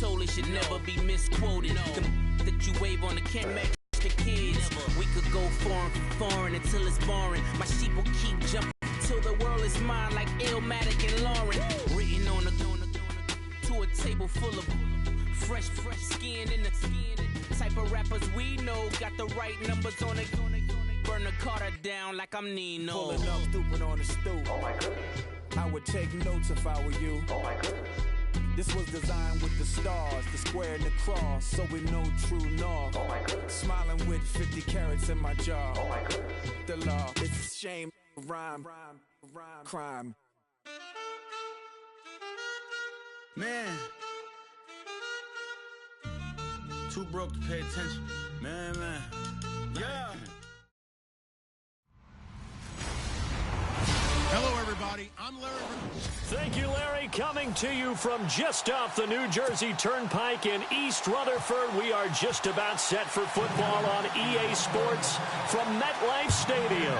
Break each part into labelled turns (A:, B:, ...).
A: told it should never be misquoted. Them that you wave on the can't match the kids. We could go foreign until it's boring. My sheep will keep jumping till the world is mine, like Illmatic and Lauren. Written on to a table full of fresh skin in the type of rappers we know. Got the right numbers on it. Burn the Carter down like I'm Nino.
B: Pulling up stupid on the stoop.
C: Oh my goodness.
B: I would take notes if I were you.
C: Oh my goodness.
B: This was designed with the stars, the square and the cross, so we know true north.
C: Oh my goodness.
B: Smiling with 50 carats in my jaw.
C: Oh my goodness.
B: The law, it's a shame, rhyme, crime.
D: Man, too broke to pay attention. Man. Yeah.
E: Hello, everybody. I'm Larry.
F: Thank you, Larry. Coming to you from just off the New Jersey Turnpike in East Rutherford. We are just about set for football on EA Sports from MetLife Stadium.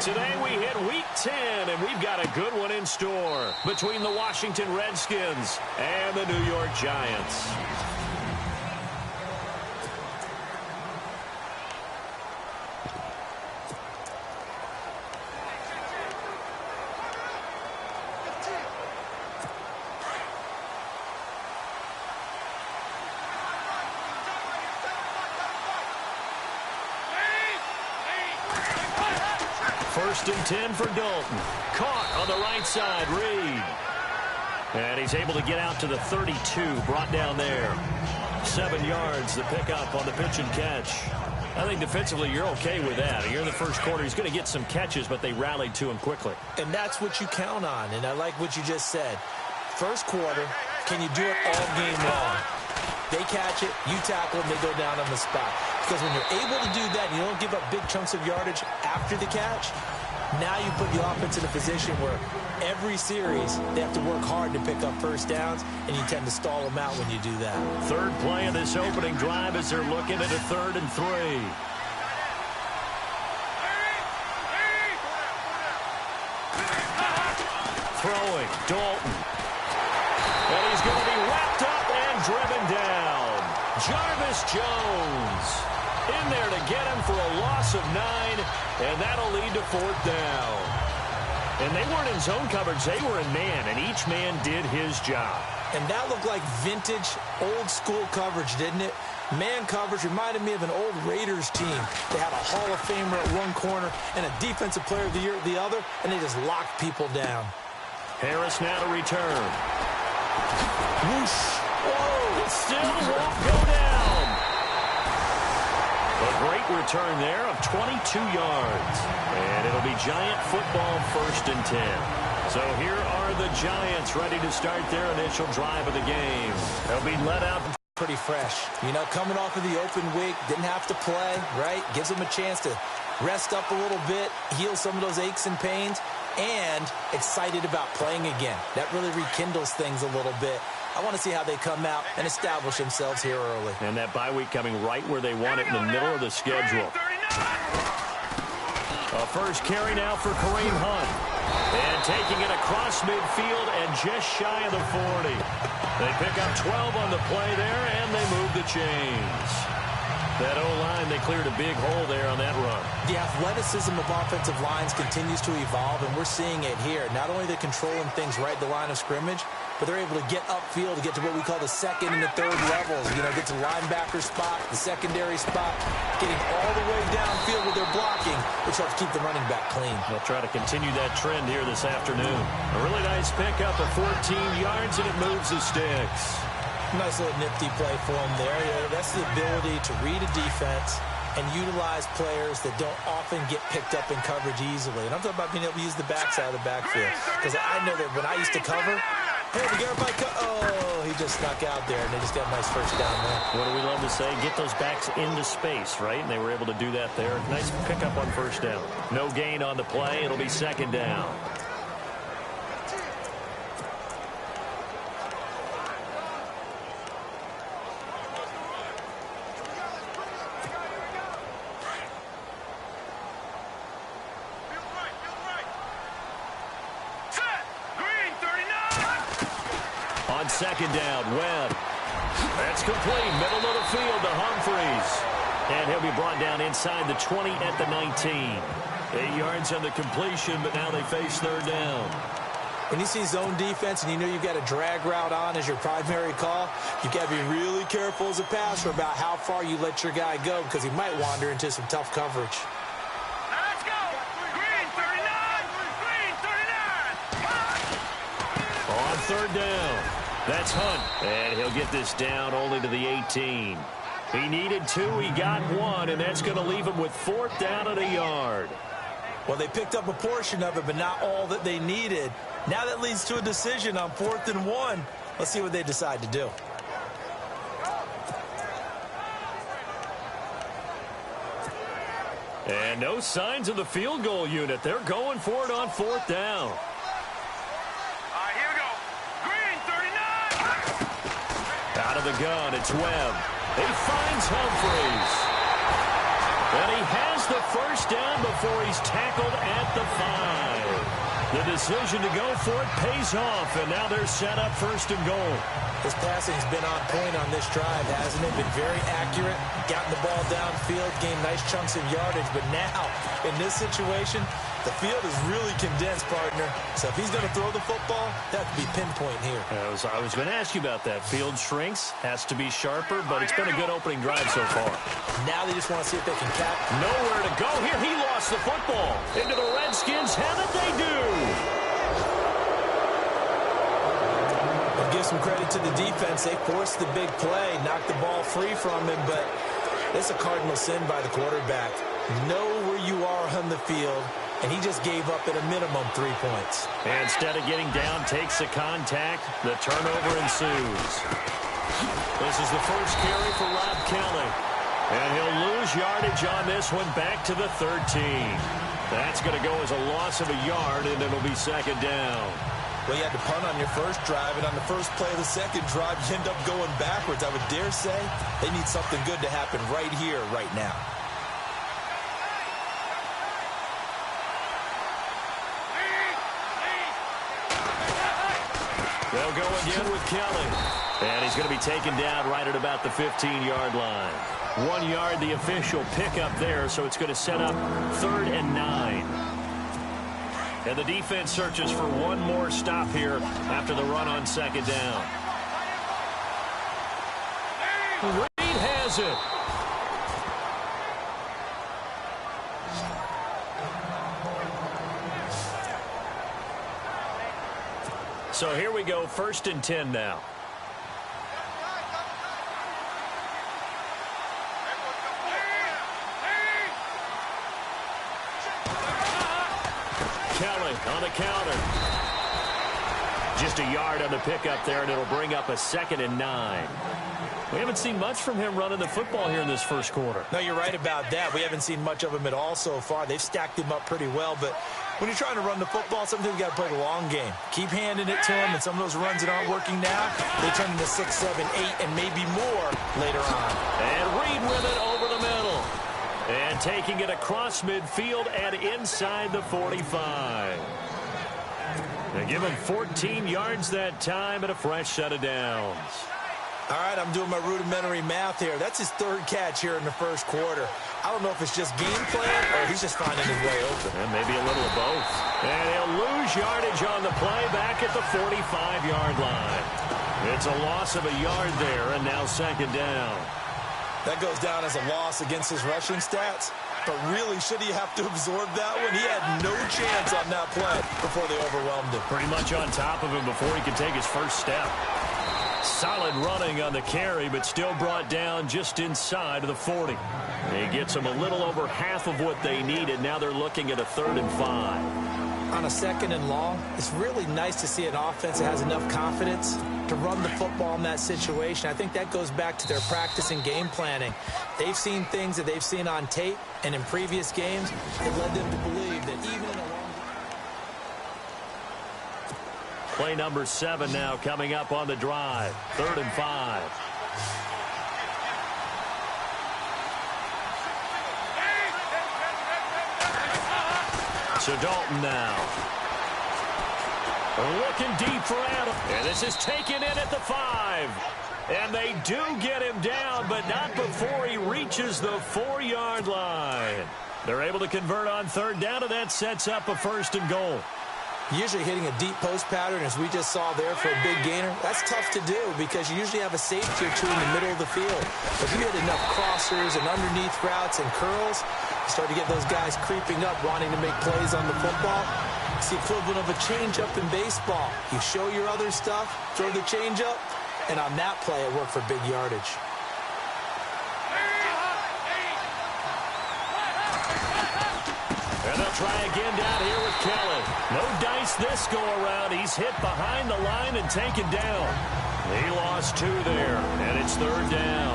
F: Today we hit Week 10, and we've got a good one in store between the Washington Redskins and the New York Giants. First and 10 for Dalton. Caught on the right side, Reed. And he's able to get out to the 32, brought down there. 7 yards, the pickup on the pitch and catch. I think defensively you're okay with that. You're in the first quarter. He's going to get some catches, but they rallied to him quickly.
G: And that's what you count on, and I like what you just said. First quarter, can you do it all game long? They catch it, you tackle them, they go down on the spot. Because when you're able to do that, you don't give up big chunks of yardage after the catch, now you put the offense in a position where every series they have to work hard to pick up first downs, and you tend to stall them out when you do that.
F: Third play of this opening drive as they're looking at a 3rd and 3. Throwing, Dalton. And he's going to be wrapped up and driven down. Jarvis Jones in there to get him for a loss of 9, and that'll lead to 4th down. And they weren't in zone coverage, they were in man, and each man did his job.
G: And that looked like vintage, old-school coverage, didn't it? Man coverage reminded me of an old Raiders team. They had a Hall of Famer at one corner and a Defensive Player of the Year at the other, and they just locked people down.
F: Harris now to return. Whoosh. Whoa, it still won't go down. A great return there of 22 yards. And it'll be Giant football 1st and 10. So here are the Giants ready to start their initial drive of the game. They'll be let out
G: pretty fresh. You know, coming off of the open week, didn't have to play, right? Gives them a chance to rest up a little bit, heal some of those aches and pains, and excited about playing again. That really rekindles things a little bit. I want to see how they come out and establish themselves here early.
F: And that bye week coming right where they want it, in the middle of the schedule. A first carry now for Kareem Hunt. And taking it across midfield and just shy of the 40. They pick up 12 on the play there, and they move the chains. That O-line, they cleared a big hole there on that run.
G: The athleticism of offensive lines continues to evolve, and we're seeing it here. Not only are they controlling things right at the line of scrimmage, but they're able to get upfield to get to what we call the 2nd and the 3rd levels. You know, get to the linebacker spot, the secondary spot, getting all the way downfield with their blocking, which helps keep the running back clean.
F: They'll try to continue that trend here this afternoon. A really nice pickup of 14 yards, and it moves the sticks.
G: Nice little nifty play for him there. You know, that's the ability to read a defense and utilize players that don't often get picked up in coverage easily. And I'm talking about being able to use the backside of the backfield. Because I know that when I used to cover, hey, the Garrett oh, he just snuck out there, and they just got a nice first down there.
F: What do we love to say? Get those backs into space, right? And they were able to do that there. Nice pickup on first down. No gain on the play. It'll be 2nd down. On 2nd down, Webb That's complete. Middle of the field to Humphries. And he'll be brought down inside the 20 at the 19. 8 yards on the completion, but now they face third down.
G: When you see zone defense and you know you've got a drag route on as your primary call, you've got to be really careful as a passer about how far you let your guy go because he might wander into some tough coverage.
C: Let's go! Green 39! Green 39!
F: On third down, that's Hunt. And he'll get this down only to the 18. He needed 2, he got 1, and that's going to leave him with 4th down and a yard.
G: Well, they picked up a portion of it, but not all that they needed. Now that leads to a decision on 4th and 1. Let's see what they decide to do.
F: And no signs of the field goal unit. They're going for it on 4th down.
C: Here we go. Green 39!
F: Out of the gun, it's Webb. He finds Humphries. And he has the first down before he's tackled at the 5. The decision to go for it pays off, and now they're set up 1st and goal.
G: His passing's been on point on this drive, hasn't it? Been very accurate, gotten the ball downfield, gained nice chunks of yardage, but now, in this situation, the field is really condensed, partner. So if he's going to throw the football, that would be pinpoint here.
F: I was going to ask you about that. Field shrinks, has to be sharper, but it's been a good opening drive so far.
G: Now they just want to see if they can cap.
F: Nowhere to go here. He lost the football. Into the Redskins' hand that they do.
G: I'll give some credit to the defense. They forced the big play, knocked the ball free from him, but it's a cardinal sin by the quarterback. Know where you are on the field, and he just gave up at a minimum 3 points.
F: And instead of getting down, takes the contact. The turnover ensues. This is the first carry for Rob Kelly. And he'll lose yardage on this one back to the 13. That's going to go as a loss of a yard, and it'll be 2nd down.
G: Well, you had to punt on your first drive, and on the first play of the second drive, you end up going backwards. I would dare say they need something good to happen right here, right now.
F: They'll go again with Kelly. And he's going to be taken down right at about the 15-yard line. 1 yard, the official pickup there, so it's going to set up 3rd and 9. And the defense searches for one more stop here after the run on 2nd down. Reed has it. So here we go, 1st and 10 now. Kelly on the counter. Just a yard on the pickup there, and it'll bring up a 2nd and 9. We haven't seen much from him running the football here in this first quarter.
G: No, you're right about that. We haven't seen much of him at all so far. They've stacked him up pretty well, but when you're trying to run the football, sometimes you got to play the long game. Keep handing it to him, and some of those runs that aren't working now, they turn into 6, 7, 8, and maybe more later on.
F: And Reed with it over the middle. And taking it across midfield and inside the 45. They give him 14 yards that time and a fresh set of downs.
G: All right, I'm doing my rudimentary math here. That's his 3rd catch here in the first quarter. I don't know if it's just game plan or he's just finding his way open.
F: And maybe a little of both. And he'll lose yardage on the play back at the 45-yard line. It's a loss of a yard there, and now 2nd down.
G: That goes down as a loss against his rushing stats. But really, should he have to absorb that one? He had no chance on that play before they overwhelmed him.
F: Pretty much on top of him before he could take his first step. Solid running on the carry, but still brought down just inside of the 40. He gets them a little over half of what they needed. Now they're looking at a 3rd and 5.
G: On a 2nd and long, it's really nice to see an offense that has enough confidence to run the football in that situation. I think that goes back to their practice and game planning. They've seen things that they've seen on tape and in previous games that led them to believe that even in a long...
F: Play number 7 now coming up on the drive. 3rd and 5. So Dalton now. Looking deep for Adam. And this is taken in at the 5. And they do get him down, but not before he reaches the 4-yard line. They're able to convert on third down, and that sets up a 1st and goal.
G: Usually hitting a deep post pattern, as we just saw there for a big gainer, that's tough to do because you usually have a safety or two in the middle of the field. If you hit enough crossers and underneath routes and curls, you start to get those guys creeping up, wanting to make plays on the football. It's the equivalent of a change-up in baseball. You show your other stuff, throw the change-up, and on that play, it worked for big yardage.
F: And they'll try again down here with Kelly. No dice this go-around. He's hit behind the line and taken down. He lost 2 there, and it's 3rd down.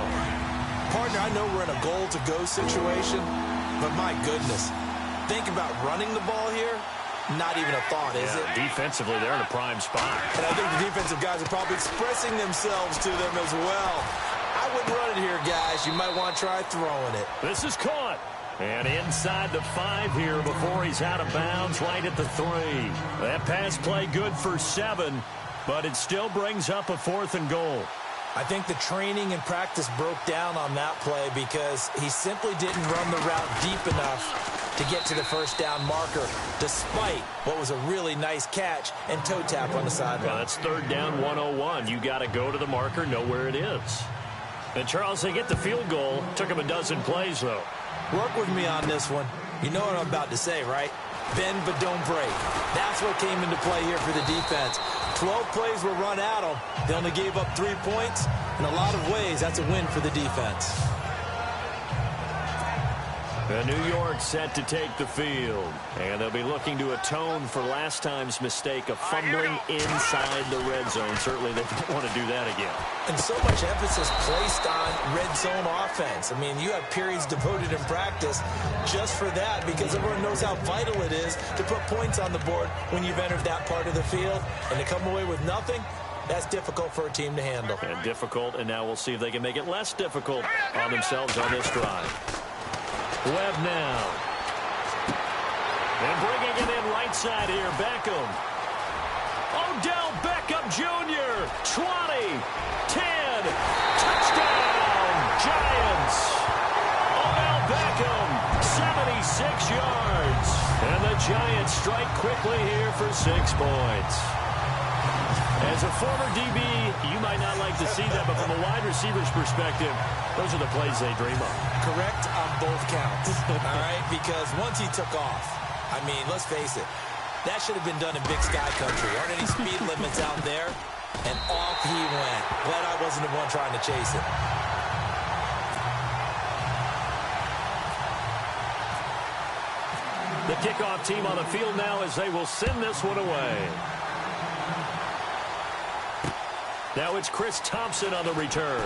G: Partner, I know we're in a goal-to-go situation, but my goodness, think about running the ball here. Not even a thought, is it?
F: Defensively, they're in a prime spot.
G: And I think the defensive guys are probably expressing themselves to them as well. I wouldn't run it here, guys. You might want to try throwing it.
F: This is caught. And inside the 5 here before he's out of bounds, right at the 3. That pass play good for 7, but it still brings up a 4th and goal.
G: I think the training and practice broke down on that play because he simply didn't run the route deep enough to get to the 1st down marker, despite what was a really nice catch and toe tap on the sideline.
F: Well, that's 3rd down 101. You got to go to the marker, know where it is. And Charles, they get the field goal. Took him a dozen plays, though.
G: Work with me on this one. You know what I'm about to say, right? Bend but don't break. That's what came into play here for the defense. 12 plays were run at them. They only gave up 3 points. In a lot of ways, that's a win for the defense.
F: And New York set to take the field. And they'll be looking to atone for last time's mistake of fumbling inside the red zone. Certainly they don't want to do that again.
G: And so much emphasis placed on red zone offense. I mean, you have periods devoted in practice just for that because everyone knows how vital it is to put points on the board when you've entered that part of the field. And to come away with nothing, that's difficult for a team to handle.
F: And difficult, and now we'll see if they can make it less difficult on themselves on this drive. Webb now. And bringing it in right side here, Beckham. Odell Beckham Jr. 20, 10, touchdown, Giants. Odell Beckham, 76 yards. And the Giants strike quickly here for 6 points. As a former DB, you might not like to see that, but from a wide receiver's perspective, those are the plays they dream of.
G: Correct on both counts, all right? Because once he took off, I mean, let's face it, that should have been done in Big Sky Country. Aren't any speed limits out there? And off he went. Glad I wasn't the one trying to chase it.
F: The kickoff team on the field now as they will send this one away. Now it's Chris Thompson on the return.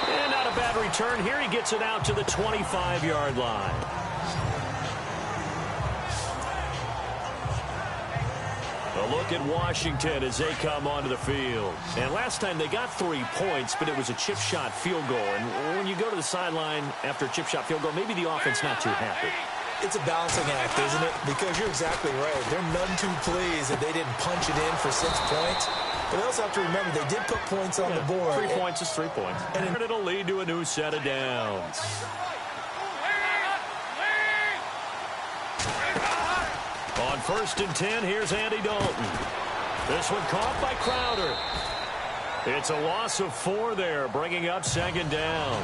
F: And not a bad return. Here he gets it out to the 25-yard line. A look at Washington as they come onto the field. And last time they got 3 points, but it was a chip shot field goal. And when you go to the sideline after a chip shot field goal, maybe the offense not too happy.
G: It's a balancing act, isn't it? Because you're exactly right. They're none too pleased that they didn't punch it in for 6 points. But they also have to remember they did put points on the board.
F: 3 points is 3 points. And it'll lead to a new set of downs. On 1st and 10, here's Andy Dalton. This one caught by Crowder. It's a loss of 4 there, bringing up 2nd down.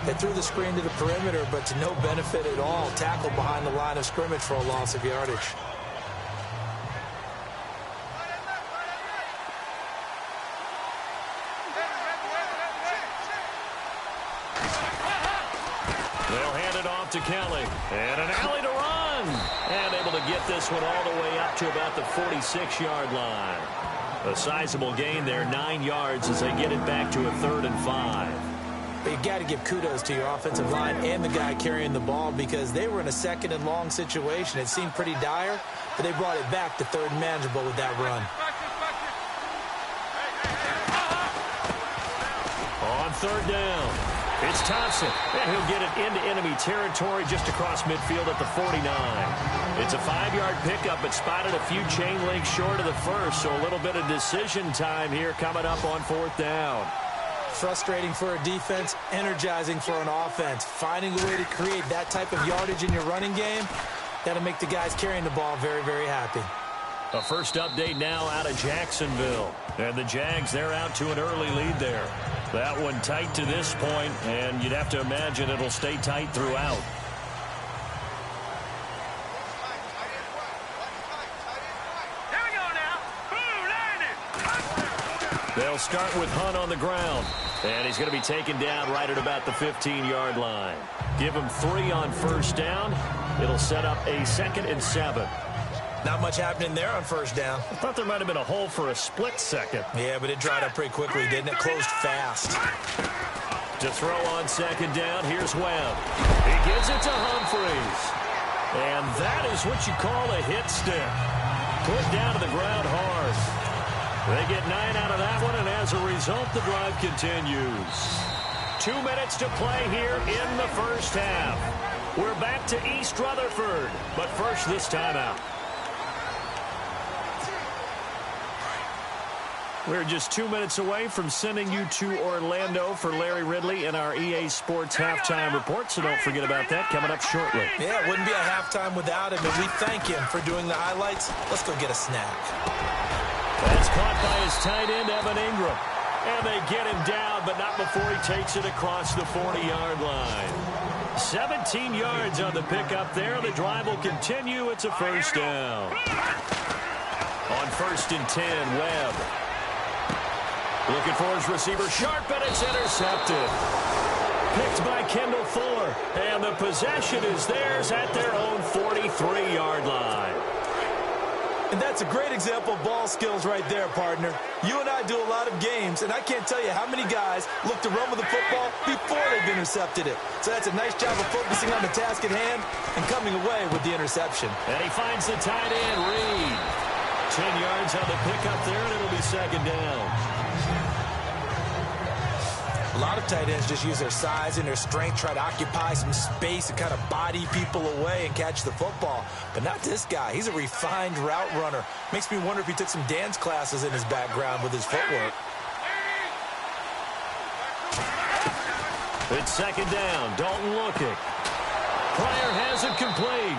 G: They threw the screen to the perimeter, but to no benefit at all. Tackled behind the line of scrimmage for a loss of yardage.
F: They'll hand it off to Kelly. And an alley to run. And able to get this one all the way up to about the 46-yard line. A sizable gain there, 9 yards as they get it back to a 3rd and 5.
G: But you've got to give kudos to your offensive line and the guy carrying the ball because they were in a 2nd and long situation. It seemed pretty dire, but they brought it back to 3rd and manageable with that run.
F: On 3rd down. It's Thompson, and he'll get it into enemy territory just across midfield at the 49. It's a 5-yard pickup, but spotted a few chain links short of the first, so a little bit of decision time here coming up on 4th down.
G: Frustrating for a defense, energizing for an offense. Finding a way to create that type of yardage in your running game, that'll make the guys carrying the ball very, very happy.
F: A first update now out of Jacksonville. And the Jags, they're out to an early lead there. That one tight to this point, and you'd have to imagine it'll stay tight throughout.
C: Here we go now. Boom, landed.
F: They'll start with Hunt on the ground. And he's going to be taken down right at about the 15-yard line. Give him 3 on first down. It'll set up a 2nd and 7.
G: Not much happening there on first down.
F: I thought there might have been a hole for a split second.
G: Yeah, but it dried up pretty quickly, didn't it? Closed fast.
F: To throw on 2nd down, here's Webb. He gives it to Humphreys. And that is what you call a hit stick. Put down to the ground hard. They get 9 out of that one, and as a result, the drive continues. 2 minutes to play here in the first half. We're back to East Rutherford, but first this timeout. We're just 2 minutes away from sending you to Orlando for Larry Ridley in our EA Sports Halftime Report, so don't forget about that coming up shortly.
G: Yeah, it wouldn't be a halftime without him, and we thank him for doing the highlights. Let's go get a snack.
F: That's caught by his tight end, Evan Ingram. And they get him down, but not before he takes it across the 40-yard line. 17 yards on the pickup there. The drive will continue. It's a first down. On 1st and 10, Webb. Looking for his receiver, Sharp, and it's intercepted. Picked by Kendall Fuller. And the possession is theirs at their own 43-yard line.
G: And that's a great example of ball skills right there, partner. You and I do a lot of games, and I can't tell you how many guys look to run with the football before they've intercepted it. So that's a nice job of focusing on the task at hand and coming away with the interception.
F: And he finds the tight end, Reed. 10 yards on the pickup there, and it'll be 2nd down.
G: A lot of tight ends just use their size and their strength, try to occupy some space and kind of body people away and catch the football. But not this guy. He's a refined route runner. Makes me wonder if he took some dance classes in his background with his footwork.
F: It's 2nd down. Dalton looking. Pryor has it complete.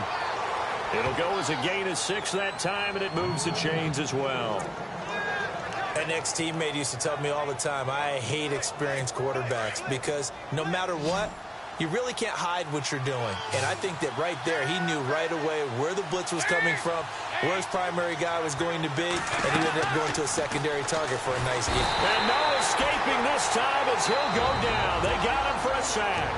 F: It'll go as a gain of 6 that time, and it moves the chains as well.
G: An ex-teammate used to tell me all the time, I hate experienced quarterbacks because no matter what, you really can't hide what you're doing. And I think that right there, he knew right away where the blitz was coming from, where his primary guy was going to be, and he ended up going to a secondary target for a nice gain.
F: And no escaping this time as he'll go down. They got him for a sack.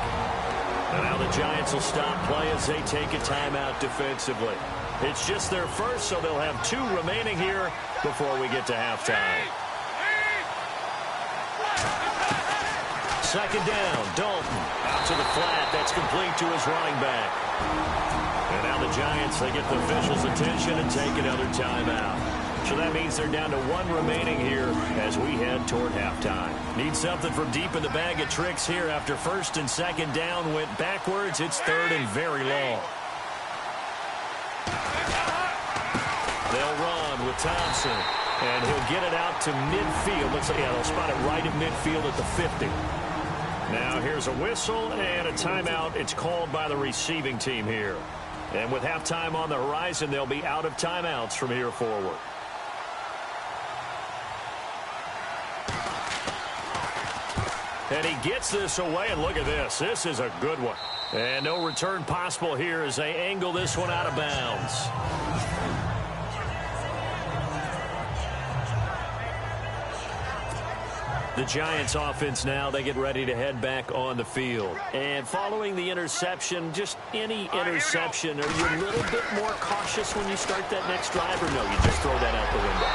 F: And now the Giants will stop play as they take a timeout defensively. It's just their first, so they'll have 2 remaining here before we get to halftime. 2nd down, Dalton out to the flat. That's complete to his running back. And now the Giants, they get the officials' attention and take another timeout. So that means they're down to 1 remaining here as we head toward halftime. Need something from deep in the bag of tricks here after 1st and 2nd down went backwards. It's 3rd and very long. They'll run with Thompson, and he'll get it out to midfield. Looks like, yeah, they'll spot it right at midfield at the 50. Now here's a whistle and a timeout. It's called by the receiving team here. And with halftime on the horizon, they'll be out of timeouts from here forward. And he gets this away, and look at this. This is a good one. And no return possible here as they angle this one out of bounds. The Giants offense now, they get ready to head back on the field. And following the interception, just any interception, are you a little bit more cautious when you start that next drive, or no, you just throw that out the window?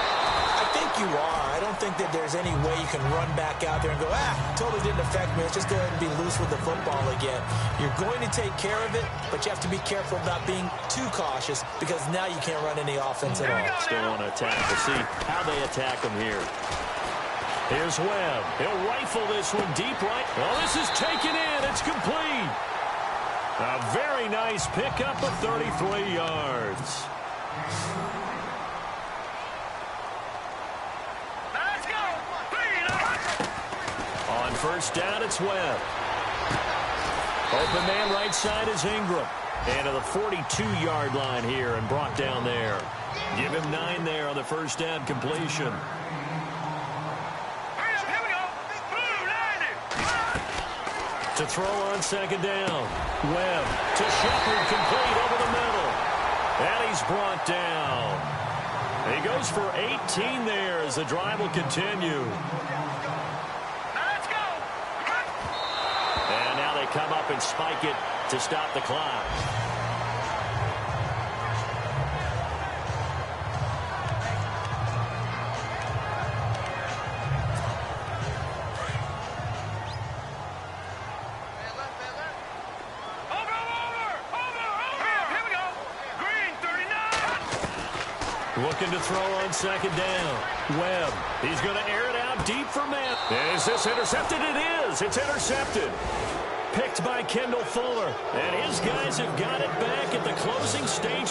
G: I think you are. I don't think that there's any way you can run back out there and go, totally didn't affect me. Let's just go ahead and be loose with the football again. You're going to take care of it, but you have to be careful about being too cautious because now you can't run any offense at all.
F: Still want to attack. We'll see how they attack them here. Here's Webb. He'll rifle this one deep right. Well, this is taken in. It's complete. A very nice pickup of 33 yards.
C: Let's go.
F: On first down, it's Webb. Open man right side is Ingram. And to the 42-yard line here and brought down there. Give him 9 there on the first down completion.
C: Here we go.
F: To throw on second down. Webb to Shepard, complete over the middle. And he's brought down. He goes for 18 there as the drive will continue.
C: Let's go.
F: And now they come up and spike it to stop the clock. Looking to throw on second down. Webb. He's going to air it out deep for man. Is this intercepted? It is. It's intercepted. Picked by Kendall Fuller. And his guys have got it back at the closing stage.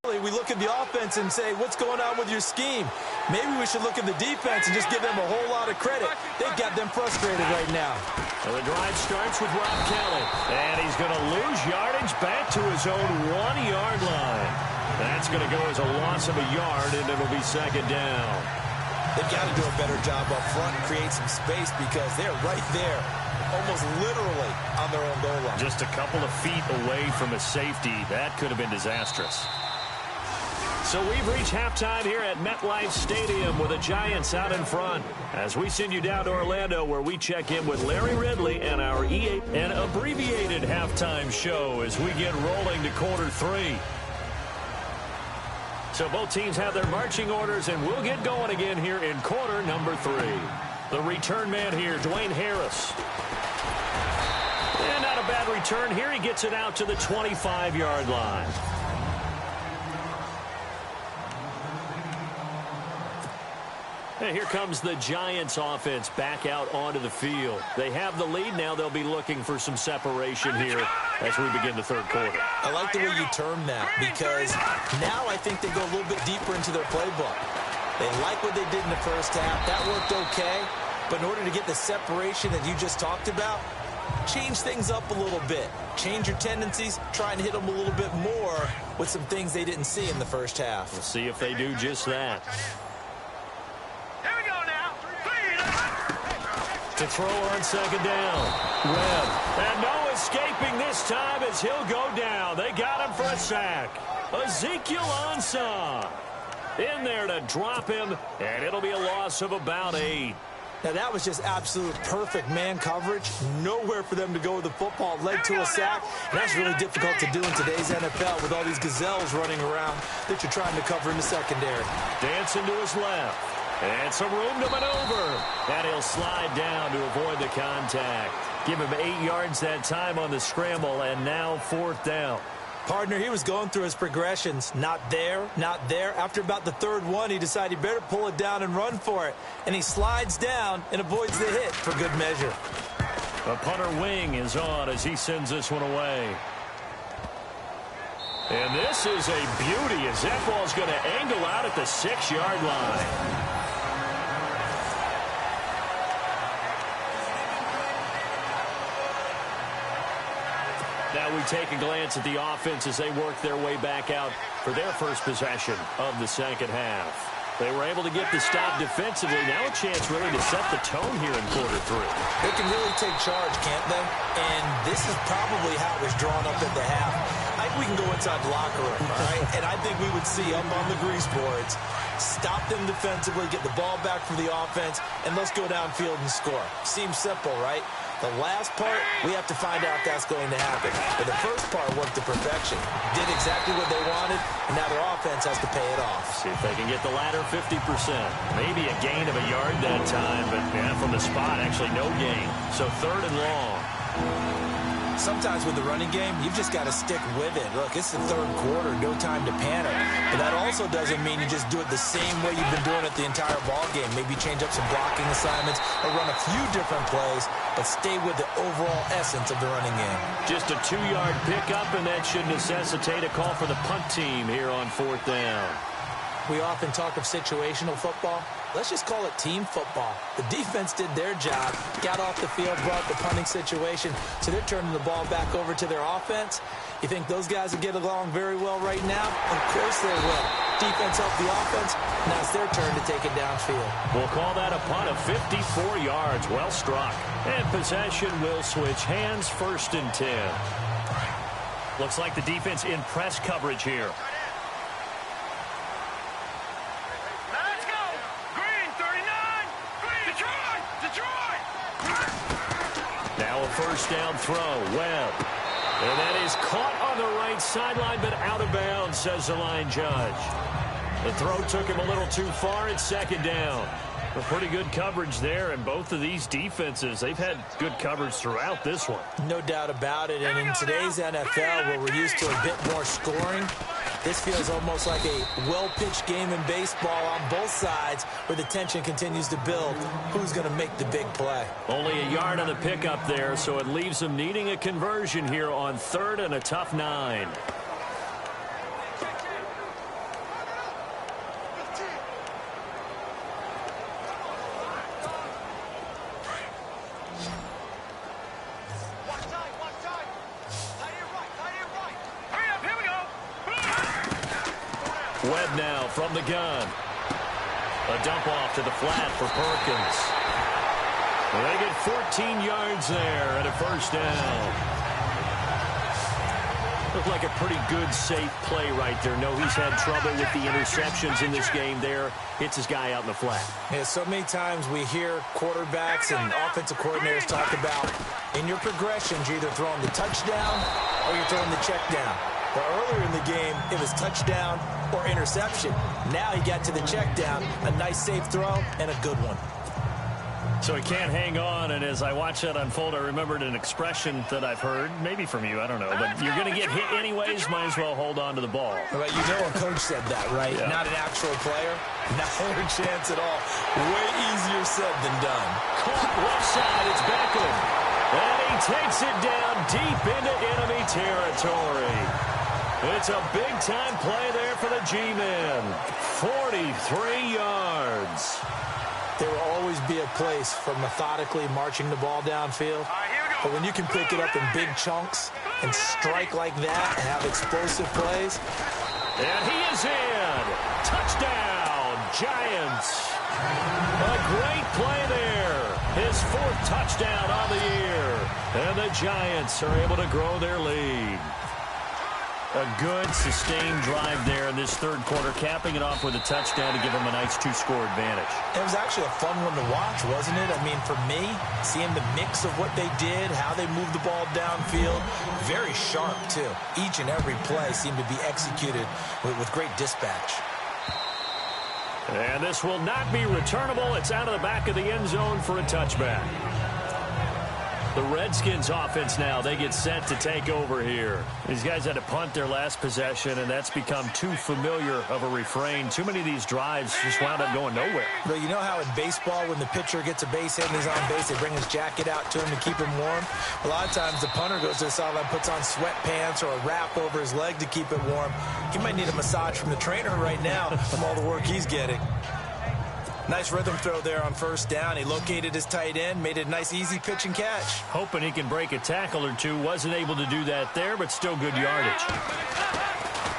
G: We look at the offense and say, what's going on with your scheme? Maybe we should look at the defense and just give them a whole lot of credit. They've got them frustrated right now.
F: So the drive starts with Rob Kelly. And he's going to lose yardage back to his own 1-yard line. That's going to go as a loss of a yard, and it'll be second down.
G: They've got to do a better job up front and create some space because they're right there, almost literally on their own goal line.
F: Just a couple of feet away from a safety. That could have been disastrous. So we've reached halftime here at MetLife Stadium with the Giants out in front. As we send you down to Orlando where we check in with Larry Ridley and our EA and abbreviated halftime show as we get rolling to quarter 3. So both teams have their marching orders, and we'll get going again here in quarter number 3. The return man here, Dwayne Harris. And not a bad return here. He gets it out to the 25-yard line. And here comes the Giants offense back out onto the field. They have the lead now. They'll be looking for some separation here as we begin the third quarter.
G: I like the way you term that because now I think they go a little bit deeper into their playbook. They like what they did in the first half. That worked okay. But in order to get the separation that you just talked about, change things up a little bit. Change your tendencies. Try and hit them a little bit more with some things they didn't see in the first half.
F: We'll see if they do just that. To throw on second down. Webb. And no escaping this time as he'll go down. They got him for a sack. Ezekiel Ansah in there to drop him, and it'll be a loss of about 8.
G: Now, that was just absolute perfect man coverage. Nowhere for them to go with the football. Led to a sack. And that's really difficult to do in today's NFL with all these gazelles running around that you're trying to cover in the secondary.
F: Dancing to his left. And some room to maneuver. And he'll slide down to avoid the contact. Give him 8 yards that time on the scramble, and now 4th down.
G: Partner, he was going through his progressions. Not there, not there. After about the 3rd one, he decided he better pull it down and run for it. And he slides down and avoids the hit for good measure.
F: The punter wing is on as he sends this one away. And this is a beauty as that ball's going to angle out at the 6-yard line. Now we take a glance at the offense as they work their way back out for their first possession of the second half. They were able to get the stop defensively. Now a chance really to set the tone here in quarter 3.
G: They can really take charge, can't they? And this is probably how it was drawn up at the half. I think we can go inside the locker room, all right? And I think we would see up on the grease boards, stop them defensively, get the ball back for the offense, and let's go downfield and score. Seems simple, right? The last part, we have to find out if that's going to happen. But the first part worked to perfection. Did exactly what they wanted, and now their offense has to pay it off.
F: See if they can get the latter 50%. Maybe a gain of a yard that time, but yeah, from the spot, actually no gain. So 3rd and long.
G: Sometimes with the running game, you've just got to stick with it. Look, it's the third quarter, no time to panic. But that also doesn't mean you just do it the same way you've been doing it the entire ball game. Maybe change up some blocking assignments or run a few different plays, but stay with the overall essence of the running game.
F: Just a 2-yard pickup, and that should necessitate a call for the punt team here on 4th down.
G: We often talk of situational football. Let's just call it team football. The defense did their job, got off the field, brought the punting situation, so they're turning the ball back over to their offense. You think those guys will get along very well right now? Of course they will. Defense helped the offense. Now it's their turn to take it downfield.
F: We'll call that a punt of 54 yards. Well struck. And possession will switch hands, 1st and 10. Looks like the defense in press coverage here. Now a 1st down throw. Webb. And that is caught on the right sideline, but out of bounds, says the line judge. The throw took him a little too far. It's 2nd down. A pretty good coverage there, and both of these defenses, they've had good coverage throughout this one.
G: No doubt about it, and in today's NFL, where we're used to a bit more scoring, this feels almost like a well-pitched game in baseball on both sides where the tension continues to build. Who's going to make the big play?
F: Only a yard on the pickup there, so it leaves them needing a conversion here on 3rd and a tough 9. Webb now from the gun. A dump off to the flat for Perkins. They get 14 yards there and a 1st down. Looked like a pretty good, safe play right there. No, he's had trouble with the interceptions in this game there. Hits his guy out in the flat.
G: Yeah, so many times we hear quarterbacks and offensive coordinators talk about in your progressions, you're either throwing the touchdown or you're throwing the check down. But earlier in the game, it was touchdown or interception. Now he got to the check down, a nice safe throw, and a good one.
F: So he can't hang on, and as I watch that unfold, I remembered an expression that I've heard, maybe from you, I don't know, but you're going to get hit anyways, might as well hold on to the ball.
G: But you know a coach said that, right?
F: Yeah.
G: Not an actual player. Not a chance at all. Way easier said than done.
F: Caught left side, it's Beckham. And he takes it down deep into enemy territory. It's a big-time play there for the G-men. 43 yards.
G: There will always be a place for methodically marching the ball downfield. But when you can pick it up in big chunks and strike like that and have explosive plays.
F: And he is in. Touchdown, Giants. A great play there. His 4th touchdown on the year. And the Giants are able to grow their lead. A good, sustained drive there in this 3rd quarter, capping it off with a touchdown to give them a nice 2-score advantage.
G: It was actually a fun one to watch, wasn't it? I mean, for me, seeing the mix of what they did, how they moved the ball downfield, very sharp, too. Each and every play seemed to be executed with great dispatch.
F: And this will not be returnable. It's out of the back of the end zone for a touchback. The Redskins offense now, they get set to take over here. These guys had to punt their last possession, and that's become too familiar of a refrain. Too many of these drives just wound up going nowhere.
G: But you know how in baseball, when the pitcher gets a base hit and he's on base, they bring his jacket out to him to keep him warm? A lot of times the punter goes to the sideline, puts on sweatpants or a wrap over his leg to keep it warm. He might need a massage from the trainer right now from all the work he's getting. Nice rhythm throw there on 1st down. He located his tight end, made it a nice, easy pitch and catch.
F: Hoping he can break a tackle or two. Wasn't able to do that there, but still good yardage.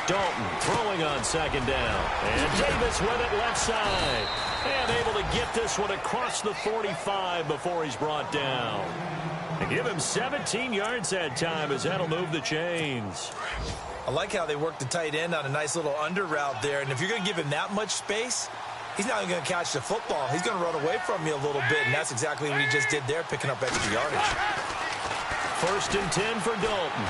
F: Dalton throwing on 2nd down. And Davis with it left side. And able to get this one across the 45 before he's brought down. And give him 17 yards that time as that'll move the chains.
G: I like how they work the tight end on a nice little under route there. And if you're going to give him that much space, he's not even going to catch the football. He's going to run away from you a little bit, and that's exactly what he just did there, picking up extra yardage.
F: 1st and 10 for Dalton.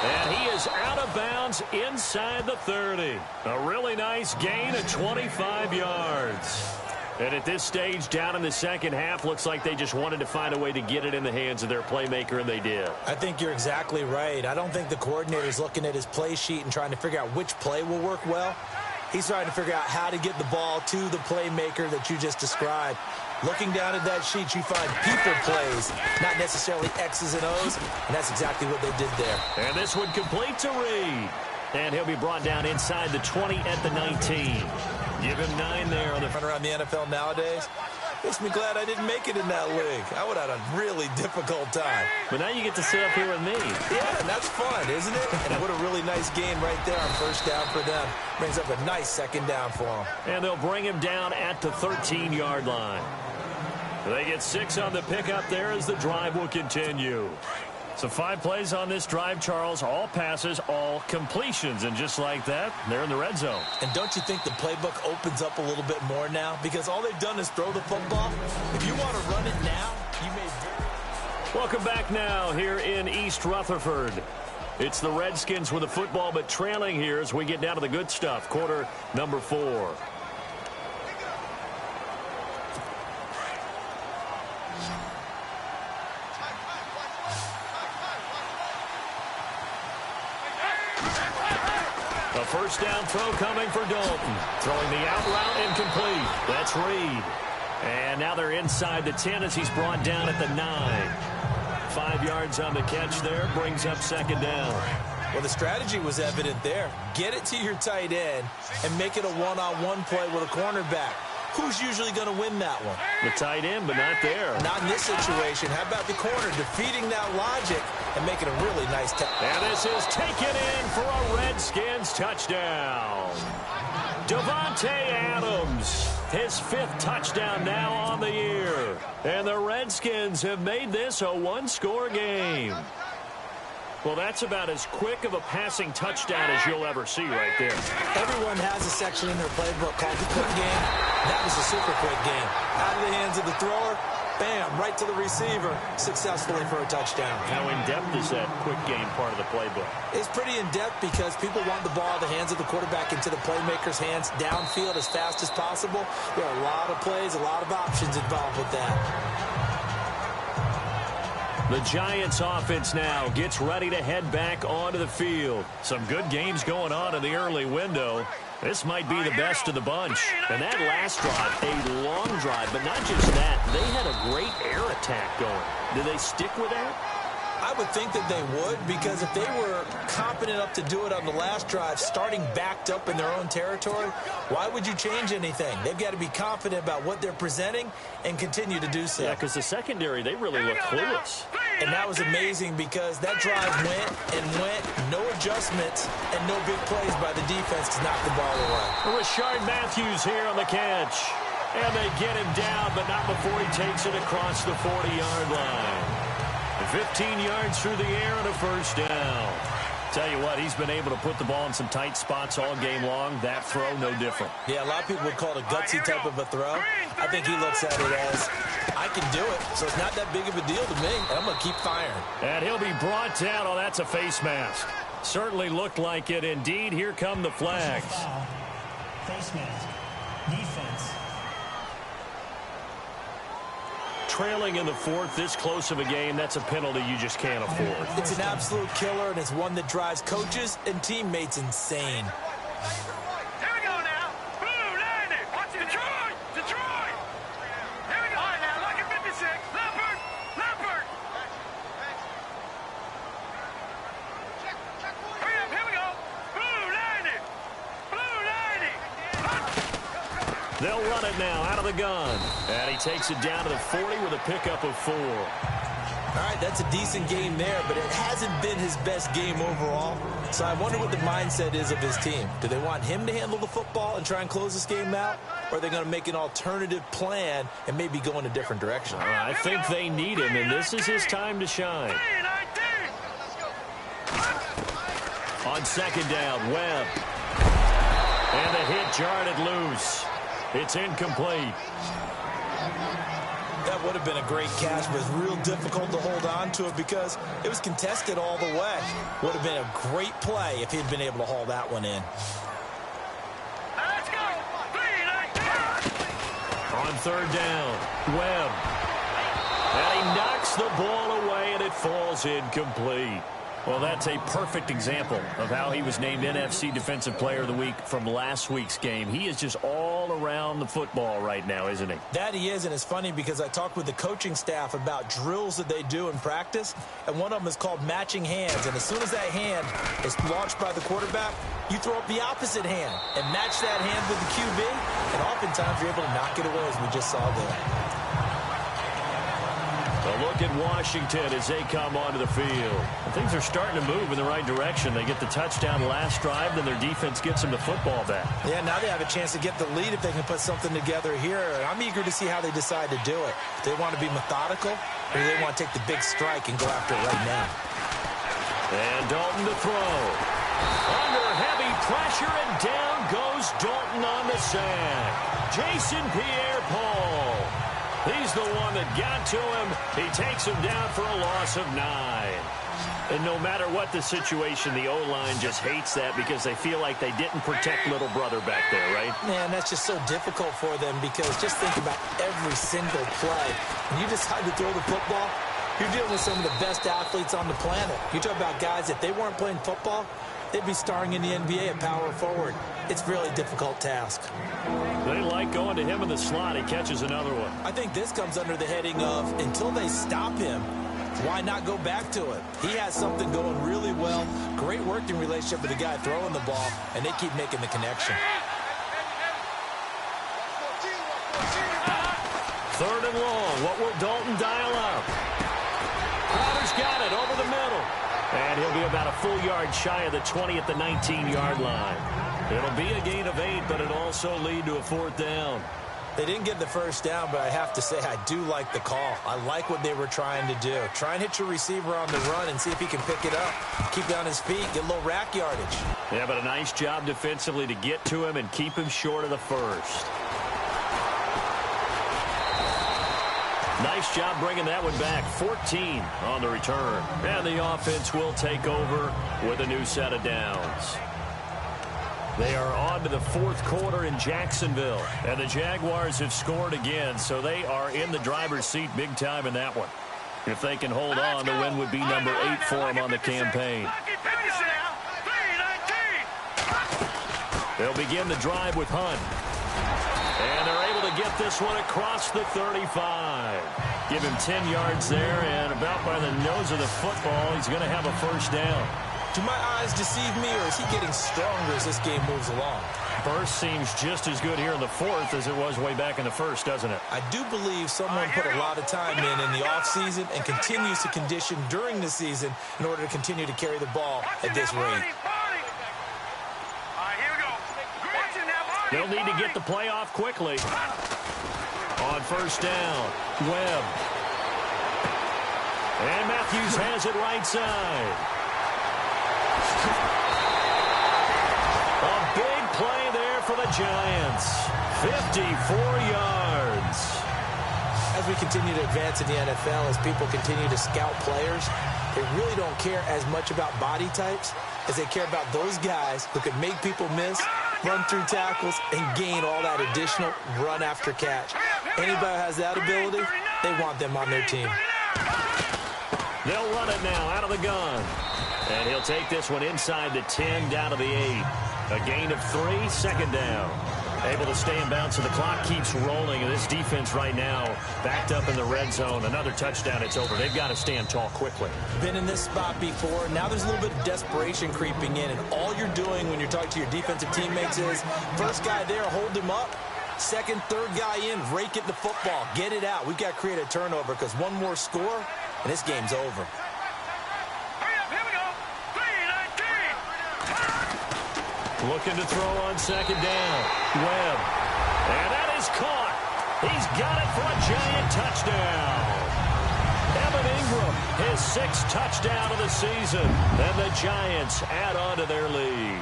F: And he is out of bounds inside the 30. A really nice gain of 25 yards. And at this stage, down in the second half, looks like they just wanted to find a way to get it in the hands of their playmaker, and they did.
G: I think you're exactly right. I don't think the coordinator's looking at his play sheet and trying to figure out which play will work well. He's trying to figure out how to get the ball to the playmaker that you just described. Looking down at that sheet, you find people plays, not necessarily X's and O's, and that's exactly what they did there.
F: And this one complete to Reed. And he'll be brought down inside the 20 at the 19. Give him 9 there on the
G: front around the NFL nowadays. Makes me glad I didn't make it in that league. I would have had a really difficult time.
F: But now you get to sit up here with me.
G: Yeah, and that's fun, isn't it? And what a really nice game right there on first down for them. Brings up a nice second down for them.
F: And they'll bring him down at the 13-yard line. They get 6 on the pickup there as the drive will continue. So 5 plays on this drive, Charles. All passes, all completions. And just like that, they're in the red zone.
G: And don't you think the playbook opens up a little bit more now? Because all they've done is throw the football. If you want to run it now, you may very...
F: Welcome back now here in East Rutherford. It's the Redskins with the football, but trailing here as we get down to the good stuff. Quarter number 4. A first down throw coming for Dalton. Throwing the out route incomplete. That's Reed. And now they're inside the 10 as he's brought down at the 9. 5 yards on the catch there. Brings up second down.
G: Well, the strategy was evident there. Get it to your tight end and make it a one-on-one play with a cornerback. Who's usually going to win that one?
F: The tight end, but not there.
G: Not in this situation. How about the corner defeating that logic and making a really nice tackle?
F: And this is taken in for a Redskins touchdown. Davante Adams, his 5th touchdown now on the year. And the Redskins have made this a one-score game. Well, that's about as quick of a passing touchdown as you'll ever see right there.
G: Everyone has a section in their playbook called the quick game. That was a super quick game. Out of the hands of the thrower, bam, right to the receiver, successfully for a touchdown.
F: How in-depth is that quick game part of the playbook?
G: It's pretty in-depth because people want the ball out of the hands of the quarterback into the playmaker's hands downfield as fast as possible. There are a lot of plays, a lot of options involved with that.
F: The Giants offense now gets ready to head back onto the field. Some good games going on in the early window. This might be the best of the bunch. And that last drive, a long drive, but not just that. They had a great air attack going. Do they stick with that?
G: I would think that they would, because if they were competent enough to do it on the last drive, starting backed up in their own territory, why would you change anything? They've got to be confident about what they're presenting and continue to do so.
F: Yeah, because the secondary, they really look clueless.
G: And that was amazing because that drive went and went, no adjustments, and no big plays by the defense to knock the ball away.
F: Rashard Matthews here on the catch. And they get him down, but not before he takes it across the 40-yard line. 15 yards through the air and a first down. Tell you what, he's been able to put the ball in some tight spots all game long. That throw, no different.
G: Yeah, a lot of people would call it a gutsy type of a throw. I think he looks at it as, I can do it, so it's not that big of a deal to me, and I'm going to keep firing.
F: And he'll be brought down. Oh, that's a face mask. Certainly looked like it. Indeed, here come the flags.
H: Face mask. Defense.
F: Trailing in the 4th, this close of a game, that's a penalty you just can't afford.
G: It's an absolute killer, and it's one that drives coaches and teammates insane.
C: Here we go now. Blue 90. Watch it. Detroit. Detroit. Here we go. All right, now, lock at 56. Leopard. Leopard. Hurry up. Here we go. Blue 90. Blue 90.
F: They'll run it now out of the gun. And he takes it down to the 40 with a pickup of 4.
G: All right, that's a decent game there, but it hasn't been his best game overall. So I wonder what the mindset is of his team. Do they want him to handle the football and try and close this game out? Or are they going to make an alternative plan and maybe go in a different direction?
F: I think they need him, and this is his time to shine. On second down, Webb. And the hit jarred it loose. It's incomplete.
G: That would have been a great catch, but it's real difficult to hold on to it because it was contested all the way. Would have been a great play if he'd been able to haul that one in.
C: Let's go.
F: On On third down, Webb. And he knocks the ball away, and it falls incomplete. Well, that's a perfect example of how he was named NFC Defensive Player of the Week from last week's game. He is just all around the football right now, isn't he?
G: That he is, and it's funny because I talked with the coaching staff about drills that they do in practice, and one of them is called matching hands. And as soon as that hand is launched by the quarterback, you throw up the opposite hand and match that hand with the QB, and oftentimes you're able to knock it away, as we just saw there.
F: A look at Washington as they come onto the field. Things are starting to move in the right direction. They get the touchdown last drive, then their defense gets them the football back.
G: Yeah, now they have a chance to get the lead if they can put something together here. I'm eager to see how they decide to do it. Do they want to be methodical, or do they want to take the big strike and go after it right now?
F: And Dalton to throw. Under heavy pressure, and down goes Dalton on the sack. Jason Pierre-Paul. He's the one that got to him. He takes him down for a loss of 9. And no matter what the situation, the O-line just hates that because they feel like they didn't protect little brother back there, right?
G: Man, that's just so difficult for them because just think about every single play. When you decide to throw the football, you're dealing with some of the best athletes on the planet. You talk about guys, if they weren't playing football, they'd be starring in the NBA at power forward. It's a really difficult task.
F: They like going to him in the slot. He catches another one.
G: I think this comes under the heading of until they stop him, why not go back to it? He has something going really well. Great working relationship with the guy throwing the ball, and they keep making the connection.
F: Third and long. What will Dalton dial up? Crowder's got it over the middle. And he'll be about a full yard shy of the 20 at the 19-yard line. It'll be a gain of 8, but it'll also lead to a fourth down.
G: They didn't get the first down, but I have to say I do like the call. I like what they were trying to do. Try and hit your receiver on the run and see if he can pick it up. Keep it on his feet, get a little rack yardage.
F: Yeah, but a nice job defensively to get to him and keep him short of the first. Nice job bringing that one back. 14 on the return. And the offense will take over with a new set of downs. They are on to the fourth quarter in Jacksonville. And the Jaguars have scored again, so they are in the driver's seat big time in that one. If they can hold on, the win would be number 8 for them on the campaign. They'll begin the drive with Hunt. And they're able to get this one across the 35. Give him 10 yards there, and about by the nose of the football, he's going to have a first down.
G: Do my eyes deceive me, or is he getting stronger as this game moves along?
F: Burst seems just as good here in the fourth as it was way back in the first, doesn't it?
G: I do believe someone put a lot of time in the offseason and continues to condition during the season in order to continue to carry the ball at this rate.
F: They'll need to get the play off quickly. On first down, Webb. And Matthews has it right side. A big play there for the Giants. 54 yards.
G: As we continue to advance in the NFL, as people continue to scout players, they really don't care as much about body types as they care about those guys who can make people miss, run through tackles, and gain all that additional run after catch. Anybody who has that ability, they want them on their team.
F: They'll run it now out of the gun. And he'll take this one inside the 10, down to the 8. A gain of 3, second down. Able to stay in bounds, so the clock keeps rolling. And this defense right now backed up in the red zone. Another touchdown, it's over. They've got to stand tall quickly.
G: Been in this spot before. Now there's a little bit of desperation creeping in. And all you're doing when you're talking to your defensive teammates is, first guy there, hold him up. Second, third guy in, rake at the football. Get it out. We've got to create a turnover because one more score, and this game's over.
F: Looking to throw on second down. Webb. And that is caught. He's got it for a Giant touchdown. Evan Ingram, his 6th touchdown of the season. And the Giants add on to their lead.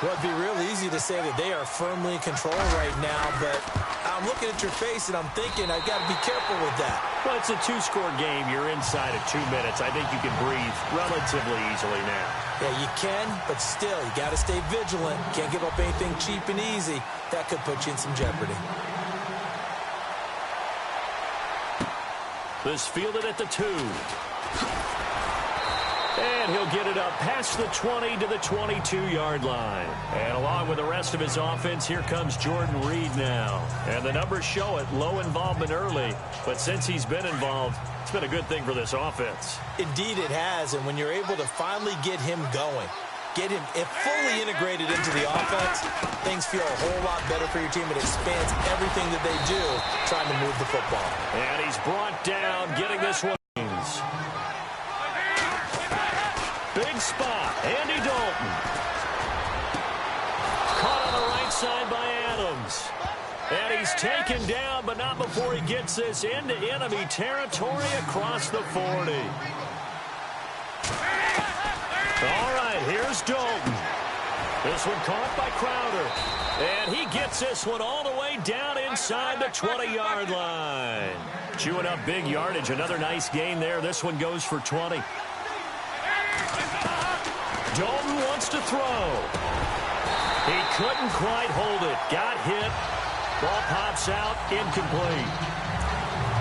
G: Well, it'd be real easy to say that they are firmly in control right now, but I'm looking at your face and I'm thinking I've got to be careful with that.
F: Well, it's a 2-score game. You're inside of 2 minutes. I think you can breathe relatively easily now.
G: Yeah, you can, but still, you got to stay vigilant. Can't give up anything cheap and easy. That could put you in some jeopardy.
F: This fielded at the 2. And he'll get it up past the 20 to the 22-yard line. And along with the rest of his offense, here comes Jordan Reed now. And the numbers show it, low involvement early. But since he's been involved, it's been a good thing for this offense.
G: Indeed it has, and when you're able to finally get him going, get him fully integrated into the offense, things feel a whole lot better for your team. It expands everything that they do trying to move the football.
F: And he's brought down, getting this one. Big spot, Andy Dalton. Caught on the right side by Adams. And he's taken down, but not before he gets this into enemy territory across the 40. All right, here's Dalton. This one caught by Crowder. And he gets this one all the way down inside the 20-yard line. Chewing up big yardage. Another nice gain there. This one goes for 20. Dalton wants to throw. He couldn't quite hold it. Got hit. Ball pops out. Incomplete.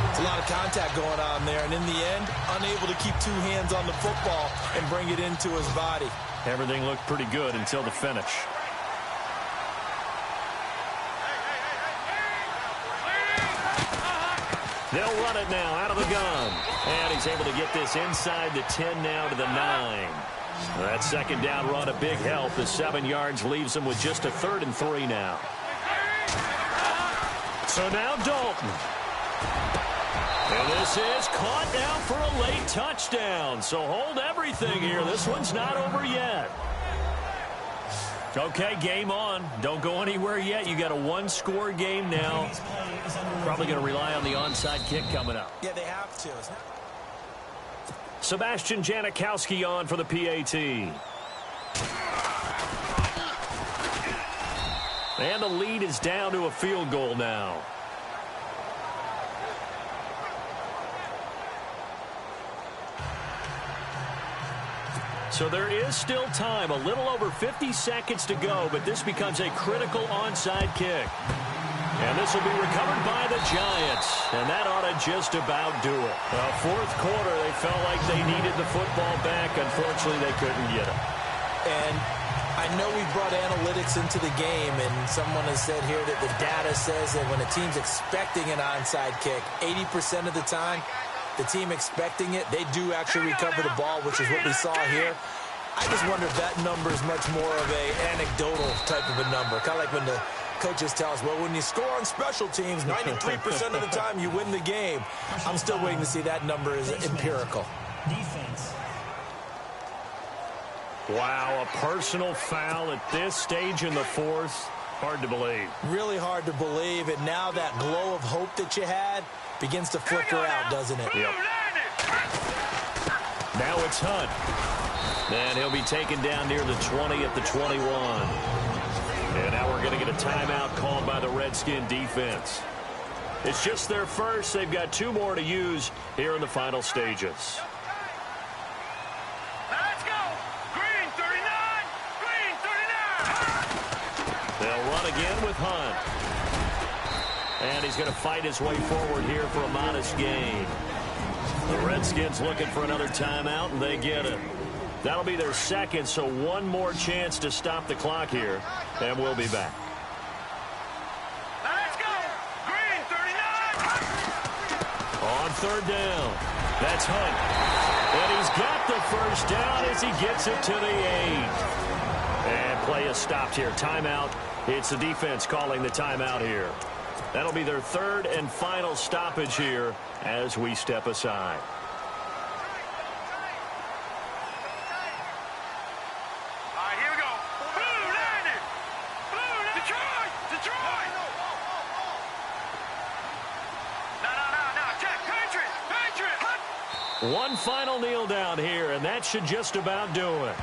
G: It's a lot of contact going on there, and in the end, unable to keep two hands on the football and bring it into his body.
F: Everything looked pretty good until the finish. They'll run it now out of the gun. And he's able to get this inside the 10 now to the 9. That second down run a big help. The 7 yards leaves him with just a 3rd and 3 now. So now Dalton. And this is caught now for a late touchdown. So hold everything here. This one's not over yet. Okay, game on. Don't go anywhere yet. You got a 1-score game now. Probably going to rely on the onside kick coming up.
G: Yeah, they have to.
F: Sebastian Janikowski on for the PAT. And the lead is down to a field goal now. So there is still time, a little over 50 seconds to go, but this becomes a critical onside kick. And this will be recovered by the Giants, and that ought to just about do it. Fourth quarter, they felt like they needed the football back. Unfortunately, they couldn't get it.
G: And I know we brought analytics into the game, and someone has said here that the data says that when a team's expecting an onside kick, 80% of the time, the team expecting it, they do actually recover the ball, which is what we saw here. I just wonder if that number is much more of a anecdotal type of a number, kind of like when the coaches tell us, well, when you score on special teams, 93% of the time you win the game. I'm still waiting to see that number is empirical.
H: Defense.
F: Wow, a personal foul at this stage in the fourth. Hard to believe.
G: Really hard to believe, and now that glow of hope that you had begins to flicker out, doesn't it?
F: Yep. Now it's Hunt. And he'll be taken down near the 20 at the 21. And now we're going to get a timeout called by the Redskin defense. It's just their first. They've got 2 more to use here in the final stages.
C: Let's go! Green 39! Green 39!
F: They'll run again with Hunt. And he's going to fight his way forward here for a modest gain. The Redskins looking for another timeout, and they get it. That'll be their second, so one more chance to stop the clock here, and we'll be back.
C: Let's go! Green 39!
F: On third down, that's Hunt. And he's got the first down as he gets it to the 8. And play is stopped here. Timeout. It's the defense calling the timeout here. That'll be their third and final stoppage here as we step aside.
C: All right, here we go. Blue, landed! Blue, Detroit! Detroit! No. Check. Patriot!
F: One final kneel down here, and that should just about do it.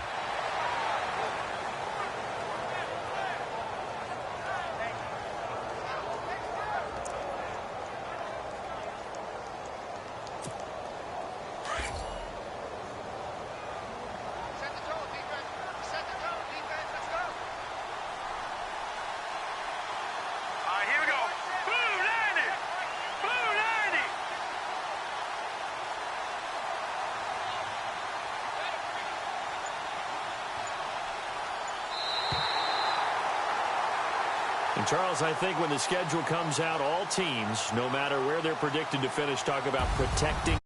F: And, Charles, I think when the schedule comes out, all teams, no matter where they're predicted to finish, talk about protecting